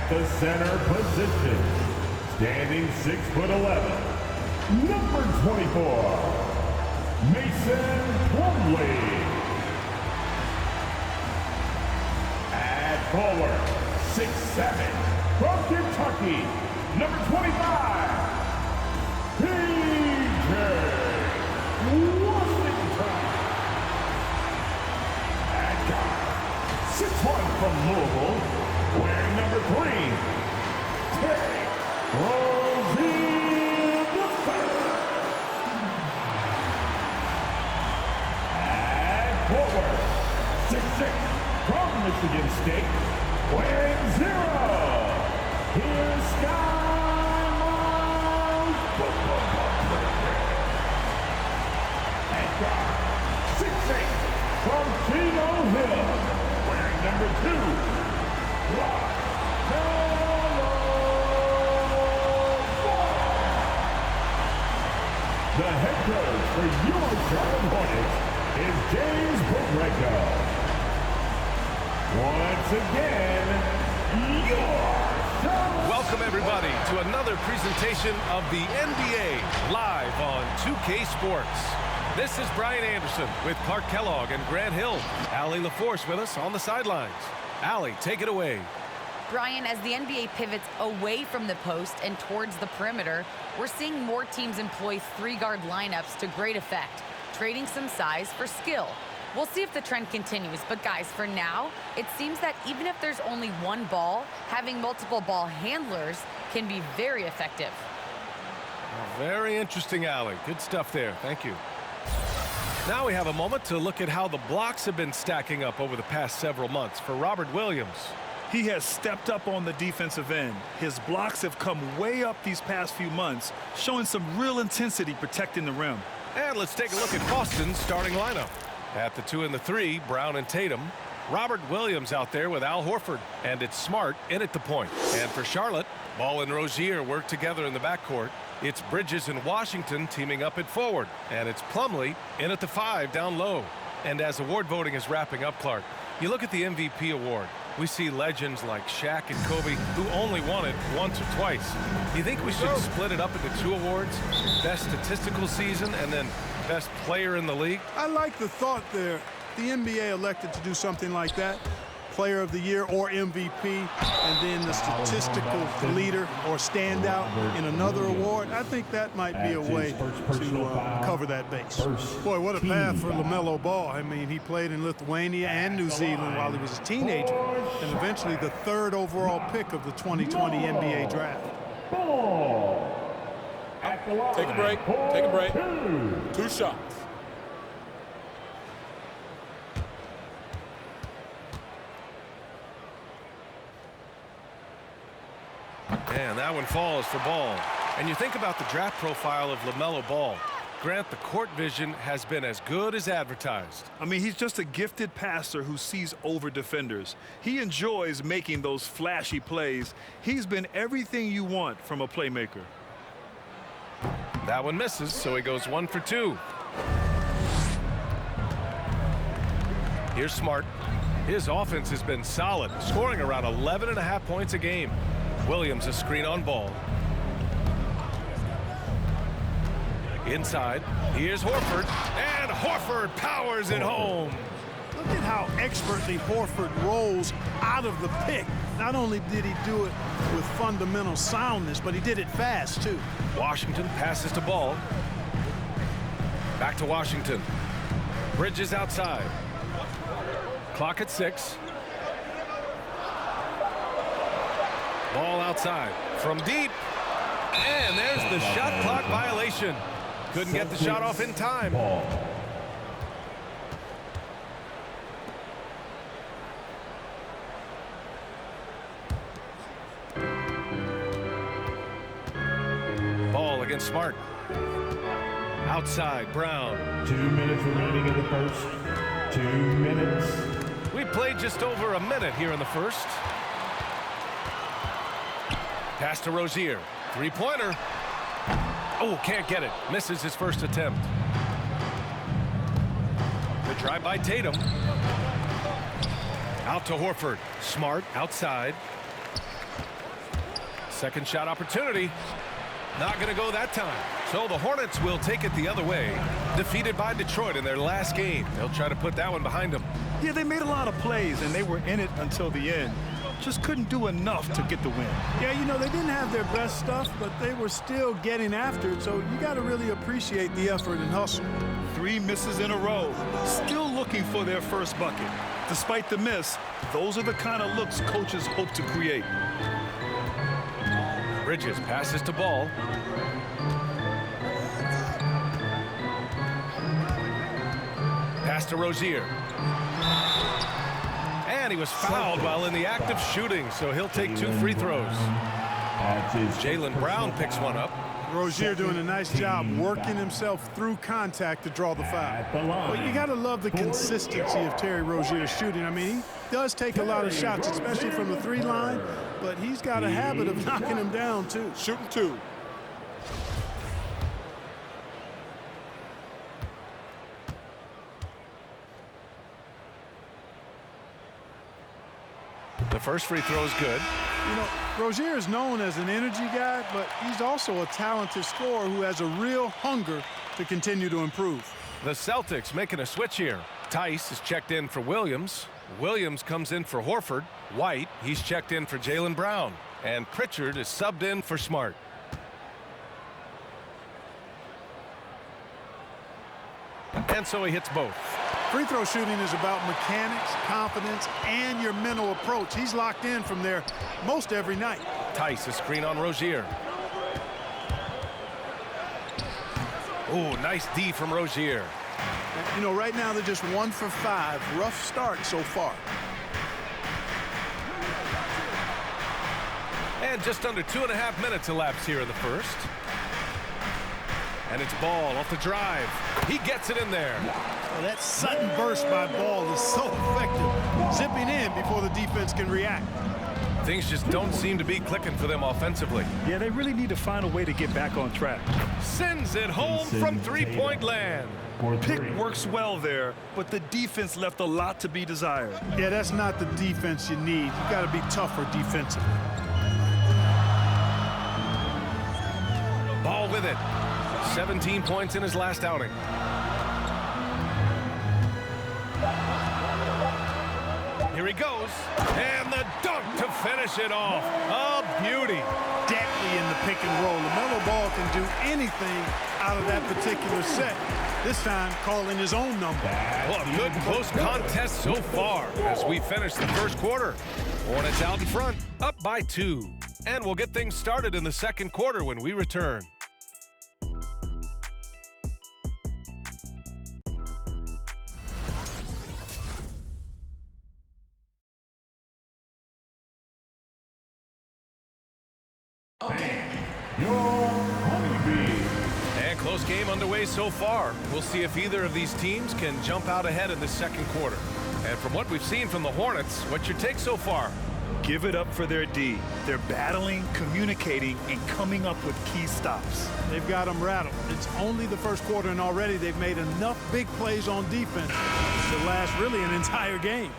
At the center position, standing 6'11", number 24, Mason Plumlee. At forward, 6'7", from Kentucky, number 25, PJ Washington. At guard, 6'1", from Louisville, wearing number 3, Terry Rozier III. At forward, 6'6", from Michigan State, wearing 0, here's Sky Miles. At guard, 6'8", from Chino Hill, wearing number 2, the head coach for your Charlotte Hornets is James Borrego. Once again, your Charlotte. Welcome everybody to another presentation of the NBA live on 2K Sports. This is Brian Anderson with Clark Kellogg and Grant Hill. Allie LaForce with us on the sidelines. Allie, take it away. Brian, as the NBA pivots away from the post and towards the perimeter, we're seeing more teams employ three-guard lineups to great effect, trading some size for skill. We'll see if the trend continues, but guys, for now, it seems that even if there's only one ball, having multiple ball handlers can be very effective. Very interesting, Allie. Good stuff there. Thank you. Now we have a moment to look at how the blocks have been stacking up over the past several months for Robert Williams. He has stepped up on the defensive end. His blocks have come way up these past few months, showing some real intensity protecting the rim. And let's take a look at Boston's starting lineup. At the 2 and the 3, Brown and Tatum. Robert Williams out there with Al Horford. And it's Smart in at the point. And for Charlotte, Ball and Rozier work together in the backcourt. It's Bridges and Washington teaming up at forward. And it's Plumlee in at the 5 down low. And as award voting is wrapping up, Clark, you look at the MVP award. We see legends like Shaq and Kobe who only won it once or twice. Do you think we should split it up into 2 awards? Best statistical season and then best player in the league? I like the thought there. The NBA elected to do something like that. Player of the Year or MVP, and then the statistical leader or standout in another award. I think that might be a way to cover that base. Boy, what a path for LaMelo Ball. I mean, he played in Lithuania and New Zealand while he was a teenager, and eventually the 3rd overall pick of the 2020 NBA draft. Take a break. Take a break. 2 shots. And that one falls for Ball. And you think about the draft profile of LaMelo Ball. Grant, the court vision has been as good as advertised. I mean, he's just a gifted passer who sees over defenders. He enjoys making those flashy plays. He's been everything you want from a playmaker. That one misses, so he goes 1 for 2. Here's Smart. His offense has been solid, scoring around 11.5 points a game. Williams a screen on Ball. Inside, here's Horford, and Horford powers it home. Look at how expertly Horford rolls out of the pick. Not only did he do it with fundamental soundness, but he did it fast, too. Washington passes to Ball. Back to Washington. Bridges outside. Clock at 6. Ball outside from deep. And there's the shot clock violation. Couldn't get the shot off in time. Ball against Smart. Outside, Brown. 2 minutes remaining in the first. 2 minutes. We played just over a minute here in the first. Pass to Rozier. Three-pointer. Oh, can't get it. Misses his first attempt. Good drive by Tatum. Out to Horford. Smart outside. Second shot opportunity. Not going to go that time. So the Hornets will take it the other way. Defeated by Detroit in their last game. They'll try to put that one behind them. Yeah, they made a lot of plays, and they were in it until the end. Just couldn't do enough to get the win. Yeah, you know, they didn't have their best stuff, but they were still getting after it, so you got to really appreciate the effort and hustle. 3 misses in a row. Still looking for their first bucket. Despite the miss, those are the kind of looks coaches hope to create. Bridges passes to Ball. Pass to Rozier. And he was fouled while in the act of shooting, so he'll take 2 free throws. Jaylen Brown picks one up. Rozier doing a nice job working himself through contact to draw the foul. But you got to love the consistency of Terry Rozier's shooting. I mean, he does take a lot of shots, especially from the 3 line, but he's got a habit of knocking them down, too. Shooting 2. The first free throw is good. You know, Rozier is known as an energy guy, but he's also a talented scorer who has a real hunger to continue to improve. The Celtics making a switch here. Tice is checked in for Williams. Williams comes in for Horford. White, he's checked in for Jaylen Brown. And Pritchard is subbed in for Smart. And so he hits both. Free throw shooting is about mechanics, confidence, and your mental approach. He's locked in from there most every night. Tice, a screen on Rozier. Oh, nice D from Rozier. You know, right now they're just 1 for 5. Rough start so far. And just under 2.5 minutes elapsed here in the first. And it's Ball off the drive. He gets it in there. Well, that sudden burst by Ball is so effective. Zipping in before the defense can react. Things just don't seem to be clicking for them offensively. Yeah, they really need to find a way to get back on track. Sends it home from 3-point land. Pick works well there, but the defense left a lot to be desired. Yeah, that's not the defense you need. You got to be tougher defensively. Ball with it. 17 points in his last outing. Here he goes. And the dunk to finish it off. A beauty. Deadly in the pick and roll. LaMelo Ball can do anything out of that particular set. This time calling his own number. Well, a good close contest so far as we finish the first quarter. Hornets out in front, up by 2. And we'll get things started in the second quarter when we return. And close game underway so far. We'll see if either of these teams can jump out ahead in the second quarter. And from what we've seen from the Hornets, what's your take so far? Give it up for their D. They're battling, communicating, and coming up with key stops. They've got them rattled. It's only the first quarter, and already they've made enough big plays on defense to last really an entire game.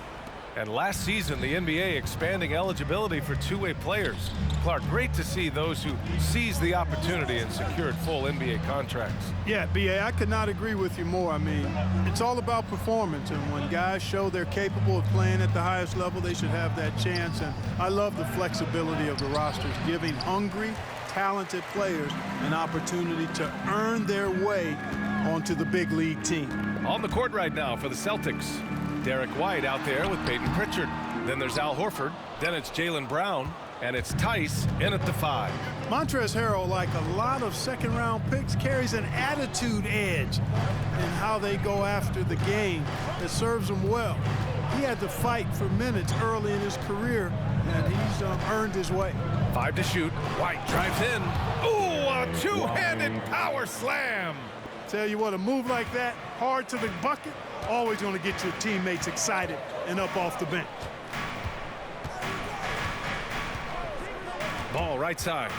And last season, the NBA expanding eligibility for two-way players. Clark, great to see those who seized the opportunity and secured full NBA contracts. Yeah, B.A., I could not agree with you more. I mean, it's all about performance, and when guys show they're capable of playing at the highest level, they should have that chance. And I love the flexibility of the rosters, giving hungry, talented players an opportunity to earn their way onto the big league team. On the court right now for the Celtics, Derek White out there with Peyton Pritchard. Then there's Al Horford. Then it's Jaylen Brown. And it's Tice in at the 5. Montrezl Harrell, like a lot of second-round picks, carries an attitude edge in how they go after the game that serves them well. He had to fight for minutes early in his career, and he's earned his way. 5 to shoot. White drives in. Ooh, a two-handed power slam. Tell you what, a move like that, hard to the bucket, always going to get your teammates excited and up off the bench. Ball right side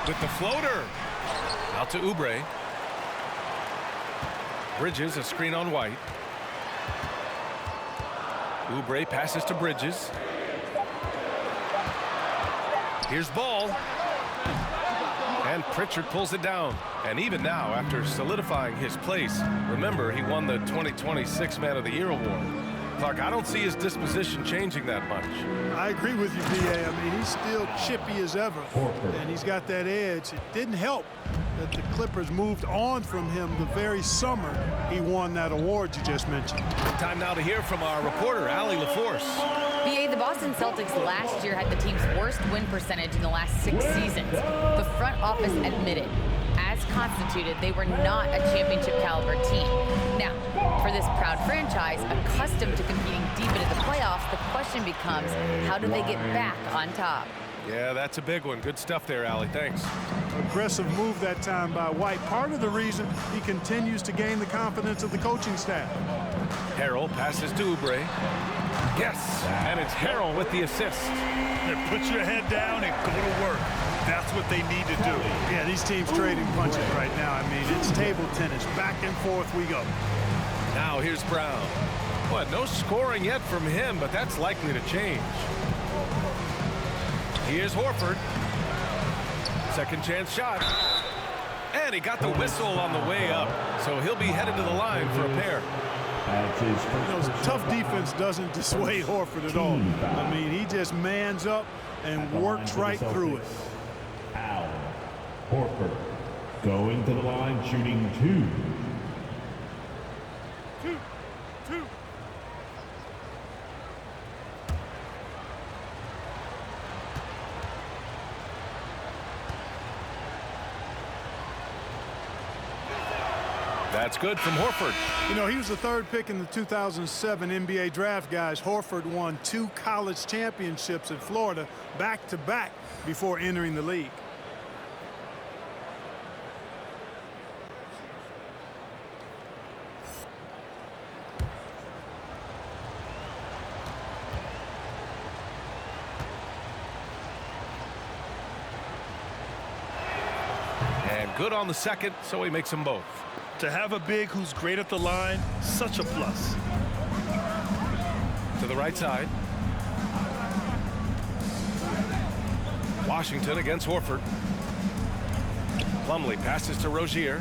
with the floater. Out to Oubre. Bridges, a screen on White. Oubre passes to Bridges. Here's Ball. And Pritchard pulls it down. And even now, after solidifying his place, remember, he won the 2026 Man of the Year award. Clark, I don't see his disposition changing that much. I agree with you, B.A. I mean, he's still chippy as ever, and he's got that edge. It didn't help that the Clippers moved on from him the very summer he won that award you just mentioned. Time now to hear from our reporter, Allie LaForce. BA, the Boston Celtics last year had the team's worst win percentage in the last 6 seasons. The front office admitted, as constituted, they were not a championship caliber team. Now, for this proud franchise, accustomed to competing deep into the playoffs, the question becomes, how do they get back on top? Yeah, that's a big one. Good stuff there, Allie. Thanks. Aggressive move that time by White. Part of the reason he continues to gain the confidence of the coaching staff. Harrell passes to Oubre. Yes, and it's Harrell with the assist. Put your head down and go to work. That's what they need to do. Yeah, these teams trading punches right now. I mean, it's table tennis. Back and forth we go. Now here's Brown. What, no scoring yet from him, but that's likely to change. Here's Horford. Second chance shot. And he got the whistle on the way up, so he'll be headed to the line for a pair. Tough defense doesn't dissuade Horford at all. I mean, he just mans up and works right through it. Al Horford going to the line, shooting 2. That's good from Horford. You know, he was the 3rd pick in the 2007 NBA draft, guys. Horford won 2 college championships at Florida back-to-back before entering the league. And good on the second, so he makes them both. To have a big who's great at the line, such a plus. To the right side. Washington against Horford. Plumlee passes to Rozier.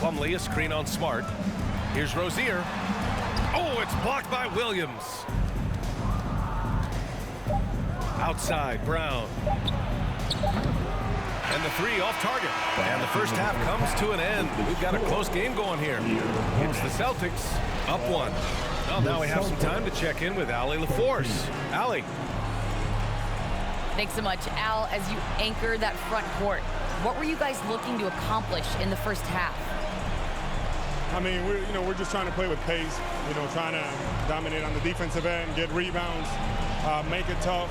Plumlee, a screen on Smart. Here's Rozier. Oh, it's blocked by Williams. Outside, Brown. And the 3 off target. And the first half comes to an end. We've got a close game going here. It's the Celtics up 1. Well, now we have some time to check in with Allie LaForce. Allie. Thanks so much, Al. As you anchor that front court, what were you guys looking to accomplish in the first half? I mean, we're just trying to play with pace, trying to dominate on the defensive end, get rebounds, make it tough.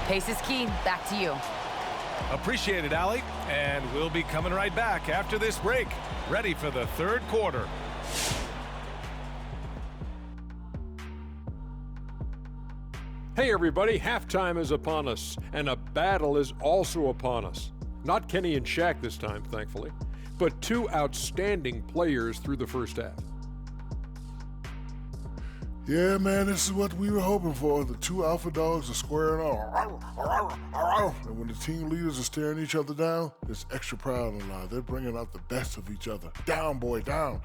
Pace is key. Back to you. Appreciate it, Allie. And we'll be coming right back after this break. Ready for the 3rd quarter. Hey everybody, halftime is upon us, and a battle is also upon us. Not Kenny and Shaq this time, thankfully, but 2 outstanding players through the first half. Yeah, man, this is what we were hoping for. The 2 alpha dogs are squaring off. And when the team leaders are staring each other down, there's extra pride in line. They're bringing out the best of each other. Down, boy, down.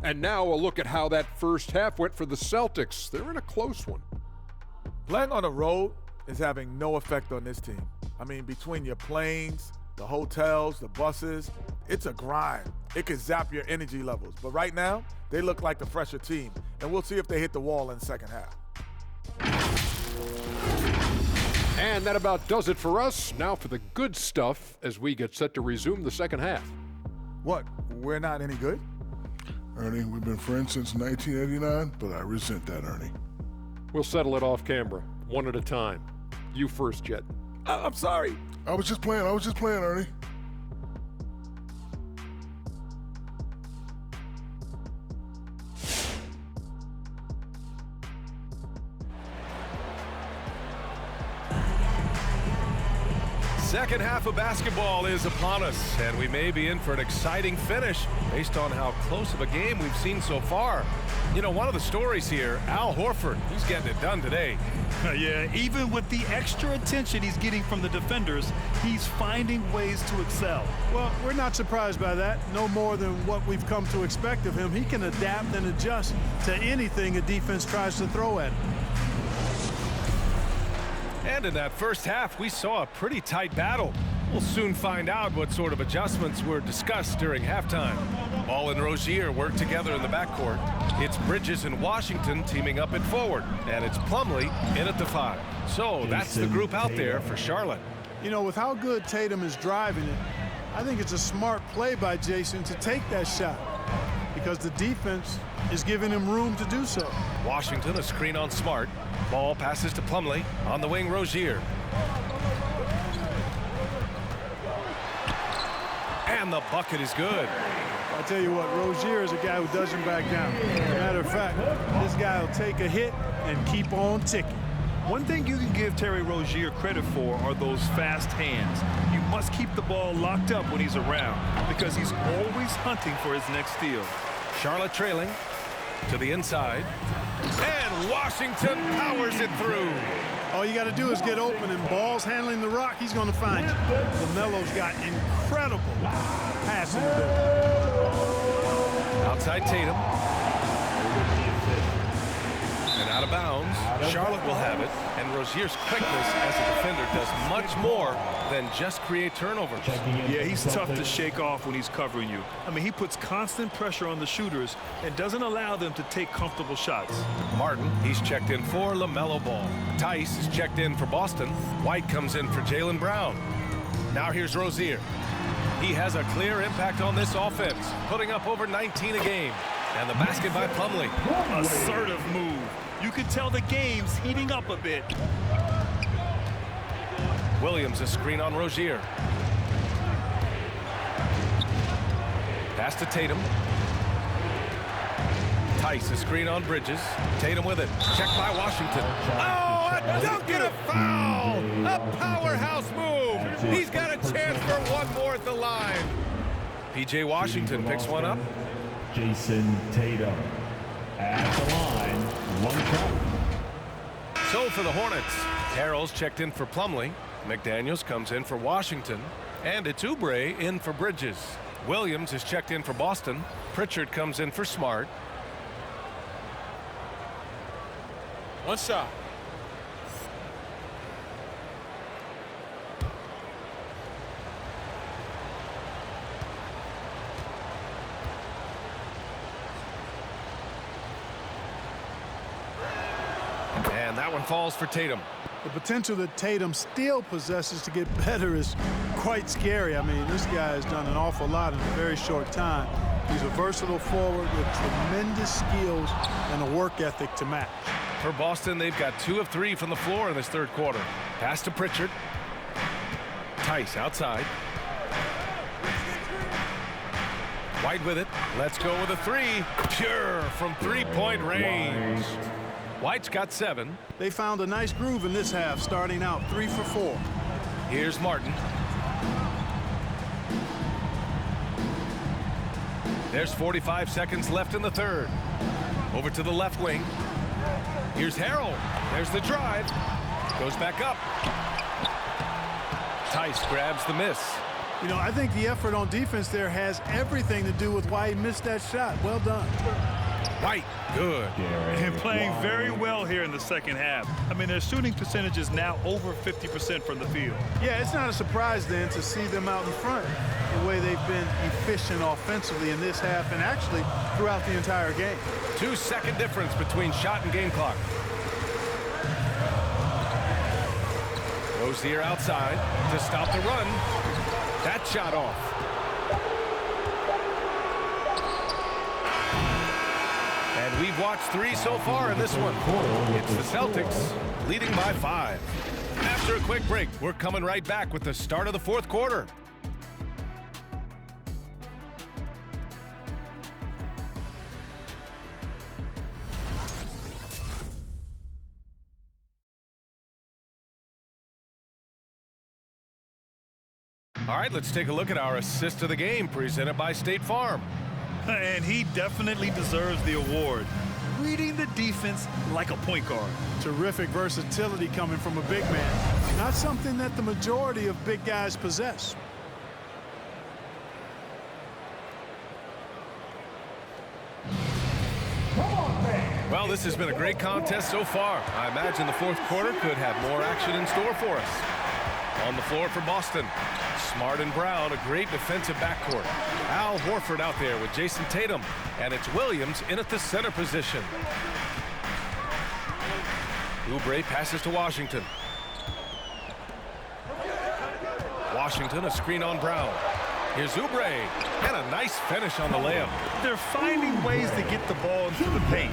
And now a look at how that first half went for the Celtics. They're in a close one. Playing on the road is having no effect on this team. I mean, between your planes, the hotels, the buses, it's a grind. It could zap your energy levels. But right now, they look like the fresher team. And we'll see if they hit the wall in the second half. And that about does it for us. Now for the good stuff as we get set to resume the second half. What, we're not any good? Ernie, we've been friends since 1989, but I resent that, Ernie. We'll settle it off camera, one at a time. You first, Jet. I'm sorry. I was just playing, Ernie. Second second half of basketball is upon us, and we may be in for an exciting finish based on how close of a game we've seen so far. You know, one of the stories here, Al Horford, he's getting it done today. Yeah, even with the extra attention he's getting from the defenders, he's finding ways to excel. Well, we're not surprised by that. No more than what we've come to expect of him. He can adapt and adjust to anything a defense tries to throw at him. And in that first half, we saw a pretty tight battle. We'll soon find out what sort of adjustments were discussed during halftime. Ball and Rozier work together in the backcourt. It's Bridges and Washington teaming up at forward, and it's Plumlee in at the 5. So that's the group out there for Charlotte. You know, with how good Tatum is driving it, I think it's a smart play by Jason to take that shot because the defense is giving him room to do so. Washington, a screen on Smart. Ball passes to Plumlee. On the wing, Rozier. And the bucket is good. I'll tell you what, Rozier is a guy who doesn't back down. Matter of fact, this guy will take a hit and keep on ticking. One thing you can give Terry Rozier credit for are those fast hands. You must keep the ball locked up when he's around because he's always hunting for his next steal. Charlotte trailing to the inside. And Washington powers it through. All you got to do is get open, and Ball's handling the rock. He's going to find you. LaMelo's got incredible passing ability. Outside Tatum. And out of bounds. Charlotte will have it. And Rozier's quickness as a defender does much more than just create turnovers. Yeah, he's tough to shake off when he's covering you. I mean, he puts constant pressure on the shooters and doesn't allow them to take comfortable shots. Martin, he's checked in for LaMelo Ball. Tice is checked in for Boston. White comes in for Jaylen Brown. Now here's Rozier. He has a clear impact on this offense, putting up over 19 a game. And the basket by Plumlee. Assertive move. You can tell the game's heating up a bit. Williams, a screen on Rozier. Pass to Tatum. Tice, a screen on Bridges. Tatum with it. Checked by Washington. Oh, a dunk and a foul! A powerhouse move! He's got a chance for one more at the line. P.J. Washington picks one up. Jason Tatum at the line, one count. So for the Hornets, Harrell's checked in for Plumlee. McDaniels comes in for Washington. And it's Oubre in for Bridges. Williams is checked in for Boston. Pritchard comes in for Smart. One shot. And that one falls for Tatum. The potential that Tatum still possesses to get better is quite scary. I mean, this guy has done an awful lot in a very short time. He's a versatile forward with tremendous skills and a work ethic to match. For Boston, they've got 2 of 3 from the floor in this third quarter. Pass to Pritchard. Tice outside. White with it. Let's go with a 3. Pure from three-point range. White's got 7. They found a nice groove in this half, starting out 3 for 4. Here's Martin. There's 45 seconds left in the third. Over to the left wing. Here's Harrell. There's the drive. Goes back up. Tice grabs the miss. You know, I think the effort on defense there has everything to do with why he missed that shot. Well done. White, good. And playing very well here in the second half. I mean, their shooting percentage is now over 50% from the field. Yeah, it's not a surprise then to see them out in front the way they've been efficient offensively in this half and actually throughout the entire game. 2-second difference between shot and game clock. Rozier outside to stop the run. That shot off. And we've watched 3 so far in this one. It's the Celtics leading by 5. After a quick break, we're coming right back with the start of the fourth quarter. All right, let's take a look at our assist of the game presented by State Farm. And he definitely deserves the award. Reading the defense like a point guard. Terrific versatility coming from a big man. Not something that the majority of big guys possess. Well, this has been a great contest so far. I imagine the fourth quarter could have more action in store for us. On the floor for Boston, Smart and Brown, a great defensive backcourt. Al Horford out there with Jason Tatum, and it's Williams in at the center position. Oubre passes to Washington. Washington, a screen on Brown. Here's Oubre, and a nice finish on the layup. They're finding ways to get the ball into the paint.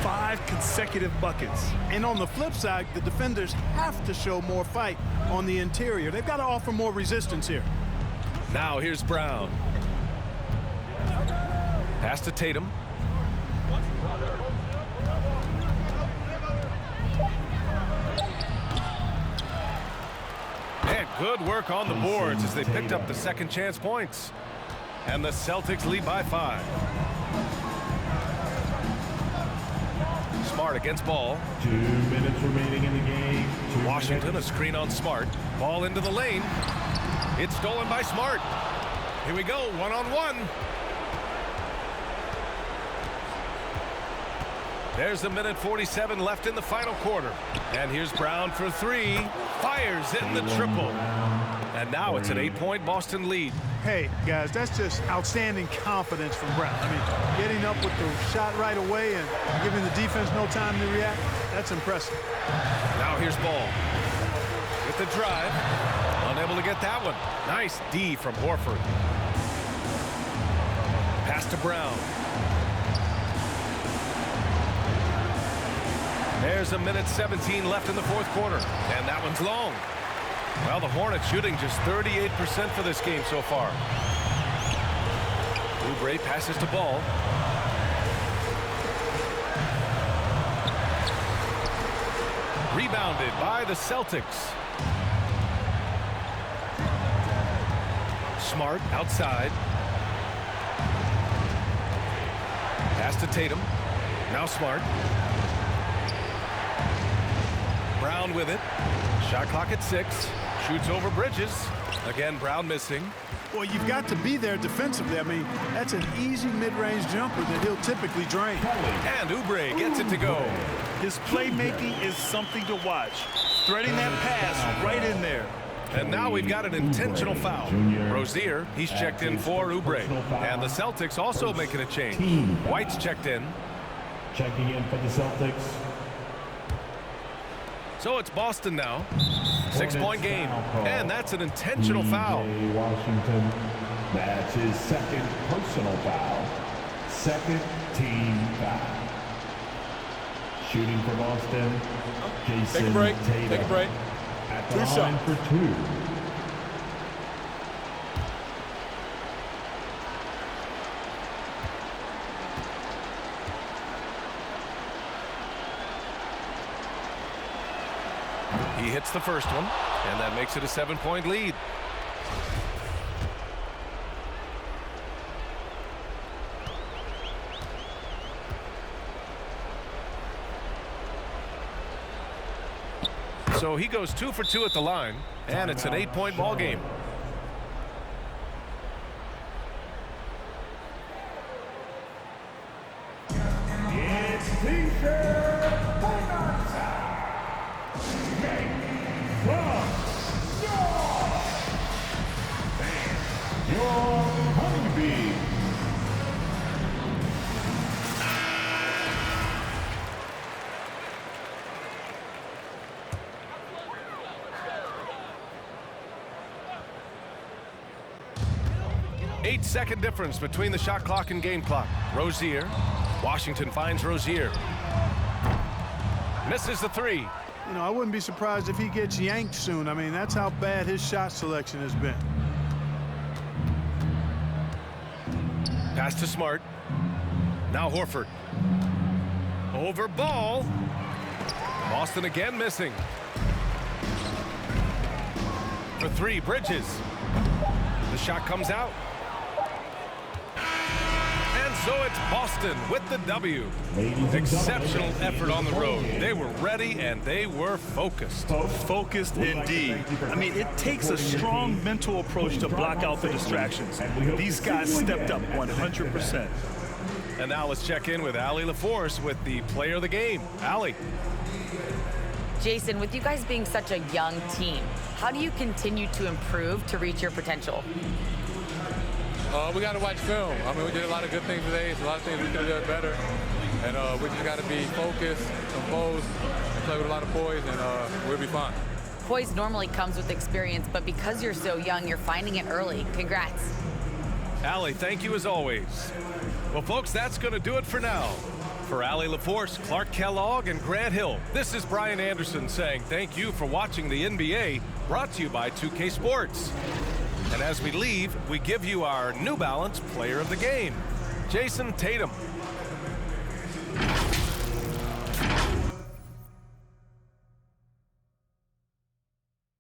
5 consecutive buckets. And on the flip side, the defenders have to show more fight on the interior. They've got to offer more resistance here. Now here's Brown. Pass to Tatum. And good work on the boards as they picked up the second chance points. And the Celtics lead by 5. Smart against Ball. 2 minutes remaining in the game. Washington, a screen on Smart. Ball into the lane. It's stolen by Smart. Here we go, one-on-one. There's a minute 47 left in the final quarter. And here's Brown for 3. Fires in the triple. And now it's an 8-point Boston lead. Hey, guys, that's just outstanding confidence from Brown. I mean, getting up with the shot right away and giving the defense no time to react, that's impressive. Now here's Ball. With the drive. Unable to get that one. Nice D from Horford. Pass to Brown. There's a minute 17 left in the fourth quarter. And that one's long. Well, the Hornets shooting just 38% for this game so far. Oubre passes to Ball. Rebounded by the Celtics. Smart outside. Pass to Tatum. Now Smart. Brown with it. Shot clock at 6. Shoots over Bridges. Again, Brown missing. Well, you've got to be there defensively. I mean, that's an easy mid-range jumper that he'll typically drain. And Oubre gets it to go. His playmaking is something to watch. Threading that pass right in there. And now we've got an intentional foul. Rozier, he's checked in for Oubre. And the Celtics also making a change. White's checked in. Checking in for the Celtics. So it's Boston now. 6-point game. And that's an intentional foul. Washington. That's his second personal foul. Second team foul. Shooting for Boston. Jason Take a break. Tatum. Take a break. At the 2 line shots. for 2. He hits the first one, and that makes it a 7-point lead. So he goes 2 for 2 at the line, and it's an 8-point ball game. It's T-shirt Hornets. From your honeybee. Eight-second difference between the shot clock and game clock. Rozier. Washington finds Rozier. Misses the 3. You know, I wouldn't be surprised if he gets yanked soon. I mean, that's how bad his shot selection has been. Pass to Smart. Now Horford. Over Ball. Boston again missing. For 3, Bridges. The shot comes out. And so it's Boston with the W. Exceptional effort on the road. They were ready and they were focused. Focused indeed. I mean, it takes a strong mental approach to block out the distractions. These guys stepped up 100%. And now let's check in with Allie LaForce with the player of the game. Allie. Jason, with you guys being such a young team, how do you continue to improve to reach your potential? We got to watch film. I mean, we did a lot of good things today. So a lot of things we could have done better. And we just got to be focused, composed, and play with a lot of poise, and we'll be fine. Poise normally comes with experience, but because you're so young, you're finding it early. Congrats. Allie, thank you as always. Well, folks, that's going to do it for now. For Allie LaForce, Clark Kellogg, and Grant Hill, this is Brian Anderson saying thank you for watching the NBA, brought to you by 2K Sports. And as we leave, we give you our New Balance Player of the Game, Jason Tatum.